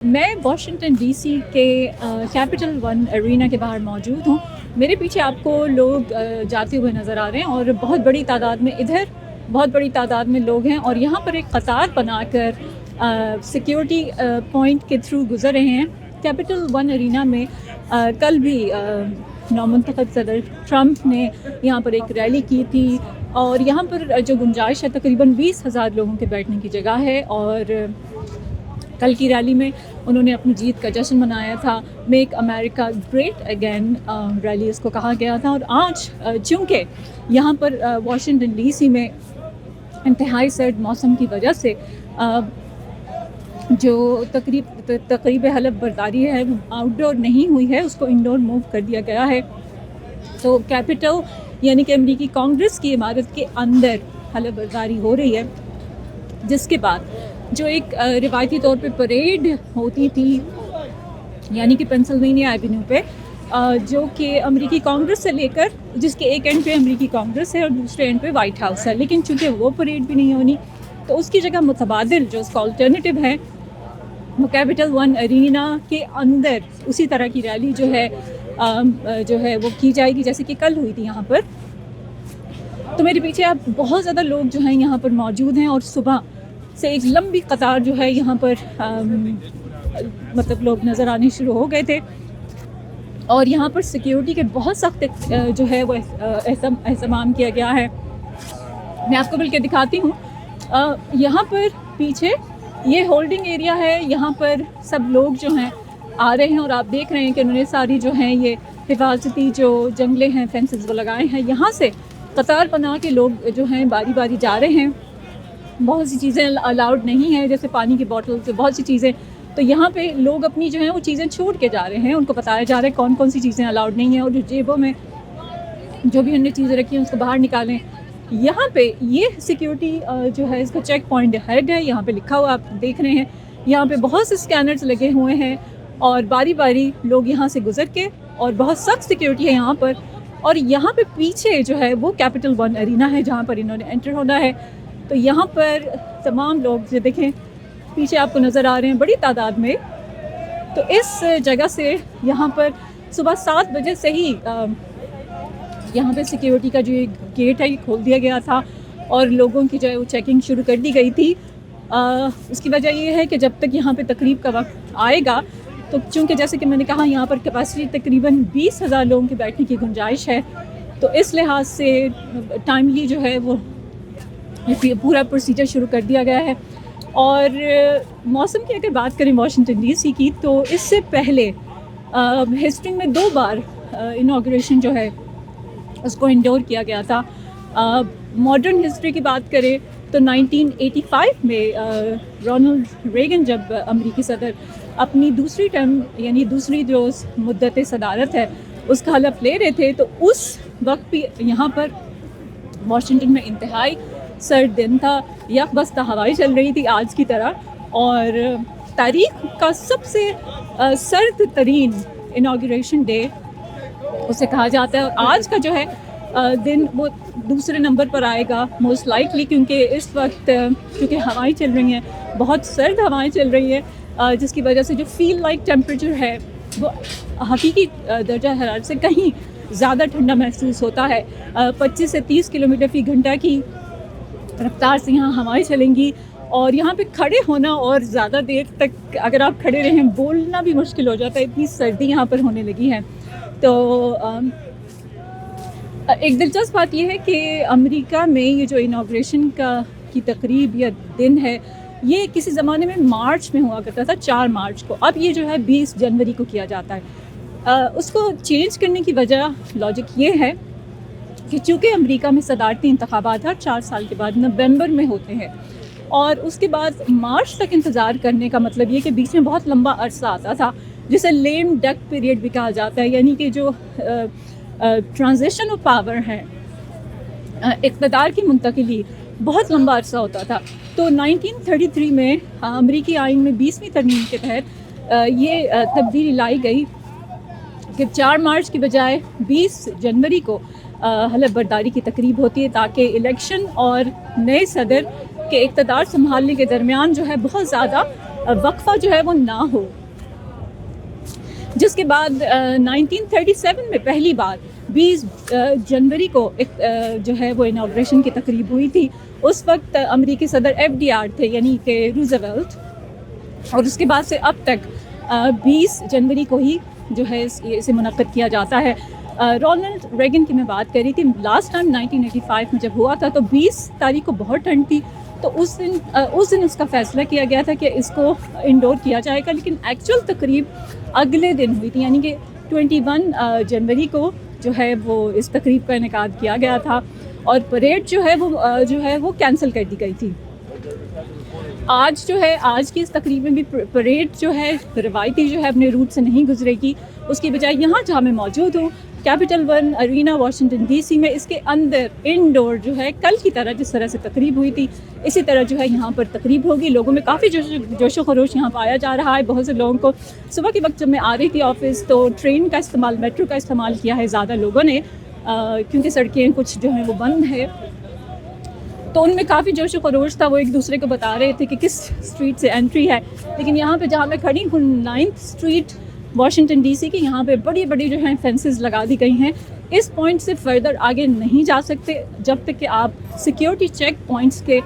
میں Washington D C کے capital One Irina کے باہر موجود ہوں. میرے پیچھے آپ کو لوگ جاتے ہوئے نظر آ رہے ہیں اور بہت بڑی تعداد میں ادھر بہت بڑی تعداد میں لوگ ہیں اور یہاں پر ایک قطار بنا کر سیکیورٹی پوائنٹ کے تھرو گزر رہے ہیں. کیپٹل ون ارینا میں کل بھی نومنتخب صدر ٹرمپ نے یہاں پر ایک ریلی کی تھی اور یہاں پر جو گنجائش ہے تقریباً 20,000 لوگوں کے بیٹھنے کی جگہ ہے. اور کل کی ریلی میں انہوں نے اپنی جیت کا جشن منایا تھا. میک امریکہ گریٹ اگین ریلی اس کو کہا گیا تھا. اور آج چونکہ یہاں پر واشنگٹن ڈی سی میں انتہائی سرد موسم کی وجہ سے جو تقریب حلف برداری ہے وہ آؤٹ ڈور نہیں ہوئی ہے, اس کو انڈور موو کر دیا گیا ہے. تو کیپٹل یعنی کہ امریکی کانگریس کی عمارت کے اندر حلف برداری ہو رہی ہے, جس کے بعد جو ایک روایتی طور پہ پریڈ ہوتی تھی یعنی کہ پینسلوینیا ایونیو پہ جو کہ امریکی کانگریس سے لے کر جس کے ایک اینڈ پہ امریکی کانگریس ہے اور دوسرے اینڈ پہ وائٹ ہاؤس ہے, لیکن چونکہ وہ پریڈ بھی نہیں ہونی تو اس کی جگہ متبادل جو اس کا آلٹرنیٹیو ہے وہ کیپٹل ون ارینا کے اندر اسی طرح کی ریلی جو ہے وہ کی جائے گی جیسے کہ کل ہوئی تھی یہاں پر. تو میرے پیچھے اب بہت زیادہ لوگ جو ہیں یہاں پر موجود ہیں اور صبح سے ایک لمبی قطار جو ہے یہاں پر مطلب لوگ نظر آنے شروع ہو گئے تھے اور یہاں پر سیکیورٹی کے بہت سخت جو ہے وہ اہتمام کیا گیا ہے. میں آپ کو بلکہ دکھاتی ہوں, یہاں پر پیچھے یہ ہولڈنگ ایریا ہے, یہاں پر سب لوگ جو ہیں آ رہے ہیں اور آپ دیکھ رہے ہیں کہ انہوں نے ساری جو ہیں یہ حفاظتی جو جنگلے ہیں فینسز وہ لگائے ہیں. یہاں سے قطار بنا کے لوگ جو ہیں باری باری جا رہے ہیں. بہت سی چیزیں الاؤڈ نہیں ہیں جیسے پانی کی بوٹلز, بہت سی چیزیں, تو یہاں پہ لوگ اپنی جو ہیں وہ چیزیں چھوڑ کے جا رہے ہیں. ان کو بتایا جا رہا ہے کون کون سی چیزیں الاؤڈ نہیں ہیں اور جو جیبوں میں جو بھی انہوں نے چیزیں رکھی ہیں اس کو باہر نکالیں. یہاں پہ یہ سیکیورٹی جو ہے اس کا چیک پوائنٹ ہیڈ ہے, یہاں پہ لکھا ہوا آپ دیکھ رہے ہیں. یہاں پہ بہت سے اسکینرز لگے ہوئے ہیں اور باری باری لوگ یہاں سے گزر کے, اور بہت سخت سیکیورٹی ہے یہاں پر. اور یہاں پہ پیچھے جو ہے وہ کیپٹل ون ارینا ہے جہاں پر انہوں نے انٹر ہونا ہے. تو یہاں پر تمام لوگ جو دیکھیں پیچھے آپ کو نظر آ رہے ہیں بڑی تعداد میں. تو اس جگہ سے یہاں پر صبح 7 بجے سے ہی یہاں پہ سیکیورٹی کا جو گیٹ ہے یہ کھول دیا گیا تھا اور لوگوں کی جو ہے وہ چیکنگ شروع کر دی گئی تھی. اس کی وجہ یہ ہے کہ جب تک یہاں پہ تقریب کا وقت آئے گا تو چونکہ جیسے کہ میں نے کہا یہاں پر کیپیسٹی تقریباً 20,000 لوگوں کے بیٹھنے کی گنجائش ہے, تو اس لحاظ سے ٹائملی جو ہے وہ پورا پروسیجر شروع کر دیا گیا ہے. اور موسم کی اگر بات کریں واشنگٹن ڈی سی کی تو اس سے پہلے ہسٹری میں 2 بار انوگریشن جو ہے اس کو انڈور کیا گیا تھا. ماڈرن ہسٹری کی بات کریں تو 1985 میں رونلڈ ریگن جب امریکی صدر اپنی دوسری ٹرم یعنی دوسری جو مدت صدارت ہے اس کا حلف لے رہے تھے, تو اس وقت بھی یہاں پر واشنگٹن میں انتہائی سرد دن تھا, یک بستہ ہوائیں چل رہی تھی آج کی طرح, اور تاریخ کا سب سے سرد ترین انوگریشن ڈے اسے کہا جاتا ہے. اور آج کا جو ہے دن وہ دوسرے نمبر پر آئے گا موسٹ لائکلی, کیونکہ اس وقت کیونکہ ہوائیں چل رہی ہیں, بہت سرد ہوائیں چل رہی ہیں, جس کی وجہ سے جو فیل لائک ٹیمپریچر ہے وہ حقیقی درجہ حرارت سے کہیں زیادہ ٹھنڈا محسوس ہوتا ہے. 25 سے 30 کلومیٹر فی گھنٹہ کی رفتار سے یہاں ہوائیں چلیں گی اور یہاں پہ کھڑے ہونا اور زیادہ دیر تک اگر آپ کھڑے رہیں بولنا بھی مشکل ہو جاتا ہے, اتنی سردی یہاں پر ہونے لگی ہے. تو ایک دلچسپ بات یہ ہے کہ امریکہ میں یہ جو انوگریشن کی تقریب یا دن ہے یہ کسی زمانے میں مارچ میں ہوا کرتا تھا, 4 مارچ کو. اب یہ جو ہے 20 جنوری کو کیا جاتا ہے. اس کو چینج کرنے کی وجہ لاجک یہ ہے کہ چونکہ امریکہ میں صدارتی انتخابات ہر 4 سال کے بعد نومبر میں ہوتے ہیں اور اس کے بعد مارچ تک انتظار کرنے کا مطلب یہ کہ بیچ میں بہت لمبا عرصہ آتا تھا جسے لیم ڈک پیریڈ بھی کہا جاتا ہے, یعنی کہ جو ٹرانزیشن آف پاور ہے, اقتدار کی منتقلی بہت لمبا عرصہ ہوتا تھا. تو 1933 میں امریکی آئین میں 20ویں ترمیم کے تحت یہ تبدیلی لائی گئی کہ 4 مارچ کی بجائے 20 جنوری کو حلف برداری کی تقریب ہوتی ہے تاکہ الیکشن اور نئے صدر کے اقتدار سنبھالنے کے درمیان جو ہے بہت زیادہ وقفہ جو ہے وہ نہ ہو. جس کے بعد 1937 میں پہلی بار 20 جنوری کو ایک جو ہے وہ انوگریشن کی تقریب ہوئی تھی. اس وقت امریکی صدر FDR تھے یعنی کہ روزویلٹ, اور اس کے بعد سے اب تک 20 جنوری کو ہی جو ہے اسے منعقد کیا جاتا ہے. رونلڈ ریگن کی میں بات کر رہی تھی, لاسٹ ٹائم 1985 میں جب ہوا تھا تو 20 تاریخ کو بہت ٹھنڈ تھی, تو اس دن اس کا فیصلہ کیا گیا تھا کہ اس کو انڈور کیا جائے گا, لیکن ایکچوئل تقریب اگلے دن ہوئی تھی, یعنی کہ 21 جنوری کو جو ہے وہ اس تقریب کا انعقاد کیا گیا تھا, اور پریڈ جو ہے وہ کینسل کر دی گئی تھی. آج کی اس تقریب میں بھی پریڈ جو ہے روایتی جو ہے اپنے روٹ سے نہیں گزرے گی, اس کی بجائے یہاں جہاں میں موجود ہوں Capital One Arena Washington DC میں, اس کے اندر انڈور جو ہے کل کی طرح جس طرح سے تقریب ہوئی تھی اسی طرح جو ہے یہاں پر تقریب ہوگی. لوگوں میں کافی جوش و خروش یہاں پایا جا رہا ہے. بہت سے لوگوں کو صبح کے وقت جب میں آ رہی تھی آفس تو ٹرین کا استعمال, میٹرو کا استعمال کیا ہے زیادہ لوگوں نے, کیونکہ سڑکیں کچھ جو ہیں وہ بند ہے, تو ان میں کافی جوش و خروش تھا. وہ ایک دوسرے کو بتا رہے تھے کہ کس اسٹریٹ سے انٹری ہے. لیکن یہاں پہ جہاں میں کھڑی ہوں 9th اسٹریٹ واشنگٹن DC کی, یہاں پہ بڑی بڑی جو ہیں فینسز لگا دی گئی ہیں. اس پوائنٹ سے فردر آگے نہیں جا سکتے جب تک کہ آپ سیکیورٹی چیک پوائنٹس کے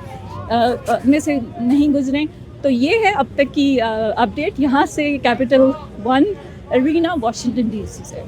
میں سے نہیں گزریں. تو یہ ہے اب تک کی اپڈیٹ یہاں سے Capital One Arena Washington DC سے.